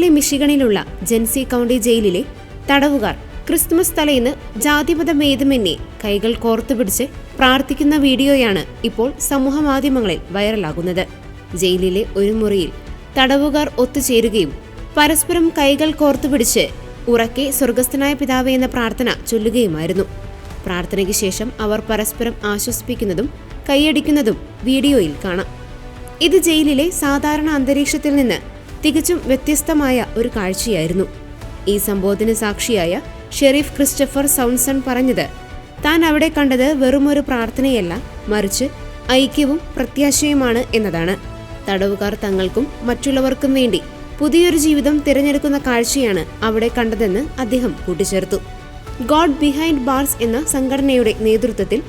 യുഎസിലെ മിഷിഗണിലുള്ള ജെൻസി കൗണ്ടി ജയിലിലെ തടവുകാർ ക്രിസ്മസ് തലേന്ന് ജാതിമതഭേദമന്യേ കൈകൾ കോർത്തുപിടിച്ച് പ്രാർത്ഥിക്കുന്ന വീഡിയോയാണ് ഇപ്പോൾ സമൂഹമാധ്യമങ്ങളിൽ വൈറലാകുന്നത്. ജയിലിലെ ഒരു മുറിയിൽ തടവുകാർ ഒത്തുചേരുകയും പരസ്പരം കൈകൾ കോർത്തുപിടിച്ച് ഉറക്കെ സ്വർഗസ്ഥനായ പിതാവേ എന്ന പ്രാർത്ഥന ചൊല്ലുകയുമായിരുന്നു. പ്രാർത്ഥനയ്ക്ക് ശേഷം അവർ പരസ്പരം ആശ്വസിപ്പിക്കുന്നതും കൈയടിക്കുന്നതും വീഡിയോയിൽ കാണാം. ഇത് ജയിലിലെ സാധാരണ അന്തരീക്ഷത്തിൽ നിന്ന് തികച്ചും വ്യത്യസ്തമായ ഒരു കാഴ്ചയായിരുന്നു. ഈ സംഭവത്തിന് സാക്ഷിയായ ഷെരീഫ് ക്രിസ്റ്റഫർ സൗൺസൺ പറഞ്ഞത്, താൻ അവിടെ കണ്ടത് വെറുമൊരു പ്രാർത്ഥനയല്ല, മറിച്ച് ഐക്യവും പ്രത്യാശയുമാണ് എന്നതാണ്. തടവുകാർ തങ്ങൾക്കും മറ്റുള്ളവർക്കും വേണ്ടി പുതിയൊരു ജീവിതം തിരഞ്ഞെടുക്കുന്ന കാഴ്ചയാണ് അവിടെ കണ്ടതെന്ന് അദ്ദേഹം കൂട്ടിച്ചേർത്തു. ഗോഡ് ബിഹൈൻഡ് ബാർസ് എന്ന സംഘടനയുടെ നേതൃത്വത്തിൽ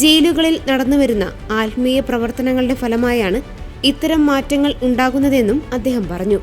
ജയിലുകളിൽ നടന്നുവരുന്ന ആത്മീയ പ്രവർത്തനങ്ങളുടെ ഫലമായാണ് ഇത്തരം മാറ്റങ്ങൾ ഉണ്ടാകുന്നതെന്നും അദ്ദേഹം പറഞ്ഞു.